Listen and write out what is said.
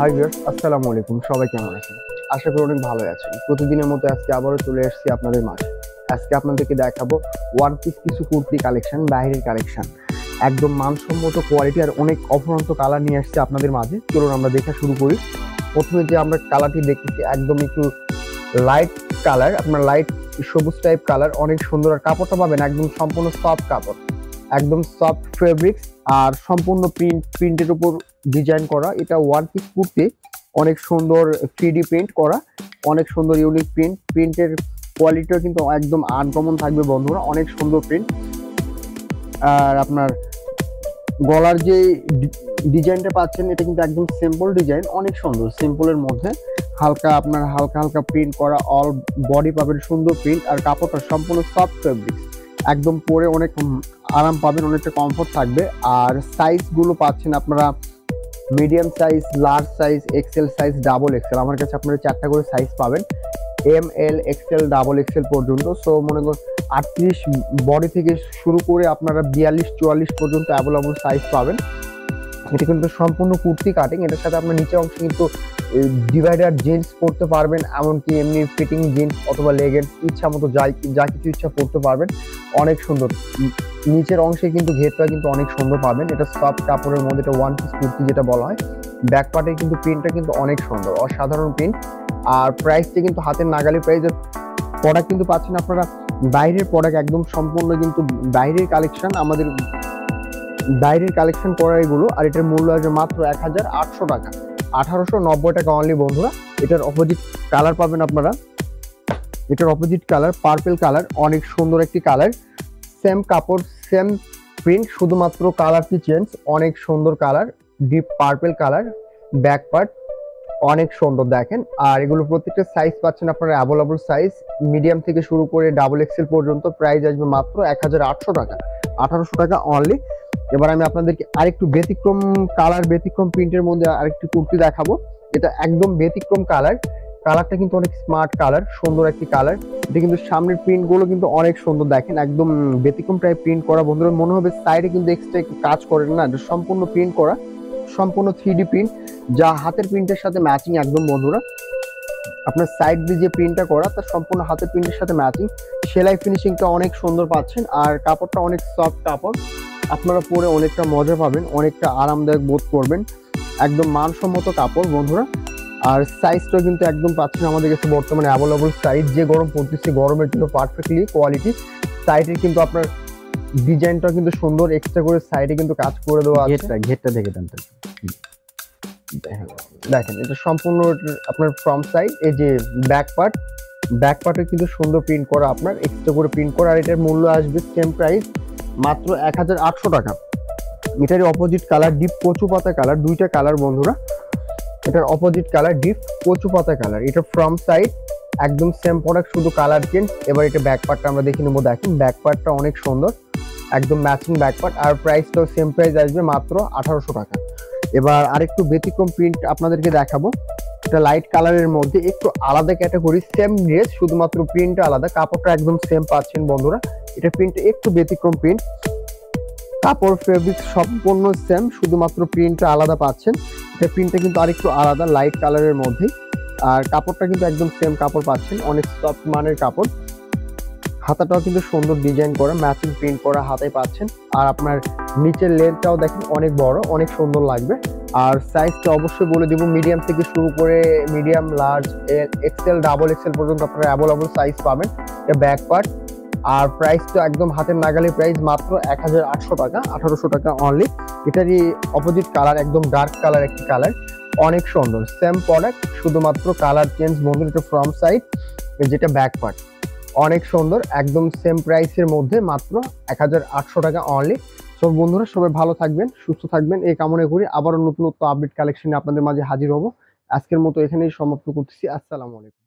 Hi viewers, আসসালামু আলাইকুম। সবাই কেমন আছেন? আশা করি অনেক ভালো আছেন। প্রতিদিনের মতো আজকে আবারও চলে এসেছি আপনাদের মাঝে। আজকে আপনাদেরকে দেখাবো ওয়ান পিস কিছু কুর্তি কালেকশন, বাইরের কালেকশন। একদম মানসম্মত কোয়ালিটি আর অনেক অফুরন্ত কালার নিয়ে আসছে আপনাদের মাঝে। চলুন আমরা দেখা শুরু করি। প্রথমে যে আমরা কালারটি দেখতেছি একদম একটু লাইট কালার, আপনার লাইট সবুজ টাইপ কালার, অনেক সুন্দর। আর কাপড়টা পাবেন একদম সম্পূর্ণ সফট কাপড়, একদম সফট ফেব্রিক্স আর সম্পূর্ণ প্রিন্টের উপর ডিজাইন করা। এটা ওয়ান পিস কুর্তি, অনেক সুন্দর 3D প্রিন্ট করা, অনেক সুন্দর ইউনিক প্রিন্টের কোয়ালিটিও কিন্তু একদম আনকমন থাকবে বন্ধুরা, অনেক সুন্দর প্রিন্ট। আর আপনার গলার যে ডিজাইনটা পাচ্ছেন এটা কিন্তু একদম সিম্পল ডিজাইন, অনেক সুন্দর। সিম্পলের মধ্যে হালকা আপনার হালকা হালকা প্রিন্ট করা, অল বডি পাবেন সুন্দর প্রিন্ট। আর কাপড়টা সম্পূর্ণ সফট ফেব্রিক্স, একদম পরে অনেক আরাম পাবেন, অনেকটা কমফোর্ট থাকবে। আর সাইজগুলো পাচ্ছেন আপনারা medium size, large size, XL size, double XL. আমার কাছে আপনারা 4টা করে সাইজ পাবেন, ML, XL, ডাবল এক্সেল পর্যন্ত। সো মনে করুন 38 বডি থেকে শুরু করে আপনারা 42-44 পর্যন্ত অ্যাভেলেবল সাইজ পাবেন। এটা কিন্তু সম্পূর্ণ কুর্তি কাটিং, এটার সাথে আপনার নিচের অংশে কিন্তু ডিভাইডার জিন্স পরতে পারবেন, এমনকি এমনি ফিটিং জিন্স অথবা লেগিংস ইচ্ছা মতো যা কিছু ইচ্ছা পরতে পারবেন, অনেক সুন্দর। নিচের অংশে কিন্তু ঘেরটা কিন্তু অনেক সুন্দর পাবেন। এটা সফট কাপড়ের মধ্যে, এটা ওয়ান পিস কুর্তি যেটা বলা হয়। ব্যাক পার্টের কিন্তু প্রিন্টটা কিন্তু অনেক সুন্দর, অসাধারণ প্রিন্ট। আর প্রাইসটা কিন্তু হাতের নাগালি প্রাইসের প্রোডাক্ট কিন্তু পাচ্ছেন আপনারা। বাইরের প্রোডাক্ট একদম সম্পূর্ণ কিন্তু বাইরের কালেকশন, আমাদের বাইরের কালেকশন করা এগুলো। আর এটার মূল্য আছে মাত্র 1800 টাকা, 1890 টাকা অনলি বন্ধুরা। এটার অপোজিট কালার পাবেন আপনারা, এটার অপোজিট কালার পার্পল কালার, অনেক সুন্দর একটি কালার। সেম কাপড়, সেম প্রিন্ট, শুধুমাত্র কালারটি চেঞ্জ। অনেক সুন্দর colour, deep purple colour, back part অনেক সুন্দর দেখেন। আর এগুলো প্রত্যেকটা সাইজ পাচ্ছেন আপনারা অ্যাভেলেবল সাইজ, মিডিয়াম থেকে শুরু করে ডাবল এক্সেল পর্যন্ত। প্রাইস আসবে মাত্র 1800 টাকা, 1800 টাকা অনলি। এবার আমি আপনাদেরকে আরেকটু ব্যতিক্রম কালার, ব্যতিক্রম প্রিন্টের মধ্যে আরেকটি কুর্তি দেখাবো। এটা একদম ব্যতিক্রম কালার, কালারটা কিন্তু অনেক স্মার্ট কালার, সুন্দর একটি কালার। এটা কিন্তু সামনের প্রিন্ট গুলো কিন্তু অনেক সুন্দর দেখেন, একদম ব্যতিক্রম টাইপ প্রিন্ট করা বন্ধুরা। মনে হবে সাইডে কিন্তু এক্সট্রা কাজ করেন না, এটা সম্পূর্ণ প্রিন্ট করা, সম্পূর্ণ 3D প্রিন্ট, যা হাতের প্রিন্টের সাথে ম্যাচিং একদম বন্ধুরা। আপনার সাইড দিয়ে যে প্রিন্টটা করা তার সম্পূর্ণ হাতের প্রিন্টের সাথে ম্যাচিং। সেলাই ফিনিশিংটা অনেক সুন্দর পাচ্ছেন। আর কাপড়টা অনেক সফট কাপড়, আপনারা পরে অনেকটা মজা পাবেন, অনেকটা আরামদায়ক বোধ করবেন, একদম মানসম্মত কাপড় বন্ধুরা। আর সাইজটা কিন্তু একদম পাচ্ছেন আমাদের কাছে বর্তমানে অ্যাভেলেবল সাইজ। যে গরম পড়তেছে, গরমের জন্য পারফেক্টলি কোয়ালিটি। সাইডের কিন্তু আপনার ডিজাইনটা কিন্তু সুন্দর, এক্সট্রা করে সাইডে কিন্তু কাজ করে দেওয়া আছে। ঘেরটা দেখে দেন তো। দেখেন এটা সম্পূর্ণ আপনার ফ্রন্ট সাইড। এই যে ব্যাক পার্টে কিন্তু সুন্দর প্রিন্ট করা, আপনার এক্সট্রা করে প্রিন্ট করা। আর এটার মূল্য আসবে সেম প্রাইস, মাত্র 1800 টাকা। এটার অপোজিট কালার ডিপ কচু পাতা কালার, দুইটা কালার বন্ধুরা। এটার অপোজিট কালার ডিপ কচু পাতা কালার। এটা ফ্রন্ট সাইড একদম সেম প্রোডাক্ট, শুধু কালার চেঞ্জ। এবার এটা ব্যাক পার্টটা আমরা দেখে নেবো। দেখেন ব্যাক পার্টটা অনেক সুন্দর, একদম ম্যাচিং ব্যাক পার্ট। আর প্রাইসটাও সেম প্রাইস আসবে মাত্র 1800 টাকা। এবার আরেকটু ব্যতিক্রম প্রিন্ট আপনাদেরকে দেখাবো। এটা লাইট কালারের মধ্যে একটু আলাদা ক্যাটাগরি, সেম ড্রেস, শুধুমাত্র প্রিন্টটা আলাদা, কাপড়টা একদম সেম পাচ্ছেন বন্ধুরা। এটা প্রিন্টটা একটু ব্যতিক্রম প্রিন্ট, কাপড় ফেব্রিক সম্পূর্ণ সেম, শুধুমাত্র প্রিন্টটা আলাদা পাচ্ছেন। এটা প্রিন্টটা কিন্তু আরেকটু আলাদা, লাইট কালারের মধ্যে। আর কাপড়টা কিন্তু একদম সেম কাপড় পাচ্ছেন, অনেক সফট মানের কাপড়। হাতাটাও কিন্তু সুন্দর ডিজাইন করা, ম্যাচিং প্রিন্ট করা হাতায় পাচ্ছেন। আর আপনার নিচের লেন্থটাও দেখেন অনেক বড়, অনেক সুন্দর লাগবে। আর সাইজটা অবশ্যই বলে দিব, মিডিয়াম থেকে শুরু করে medium, large, XL, double XL পর্যন্ত আপনারা অ্যাভেলেবল সাইজ পাবেন। এটা ব্যাক পার্ট। আর প্রাইসটা একদম হাতের নাগালে প্রাইস, মাত্র 1800 টাকা, 1800 টাকা অনলি। এটারই অপোজিট কালার একদম ডার্ক কালার একটি কালার, অনেক সুন্দর। সেম প্রোডাক্ট, শুধুমাত্র কালার চেঞ্জ বন্ধুরা। এটা ফ্রন্ট সাইড, যেটা ব্যাক পার্ট, অনেক সুন্দর, একদম সেম প্রাইসের মধ্যে, মাত্র 1800 টাকা অনলি। সব বন্ধুরা সবাই ভালো থাকবেন, সুস্থ থাকবেন এই কামনা করি। আবারও নতুন আপডেট কালেকশনে আপনাদের মাঝে হাজির হব। আজকের মতো এখানেই সমাপ্ত করতেছি। আসসালামু আলাইকুম।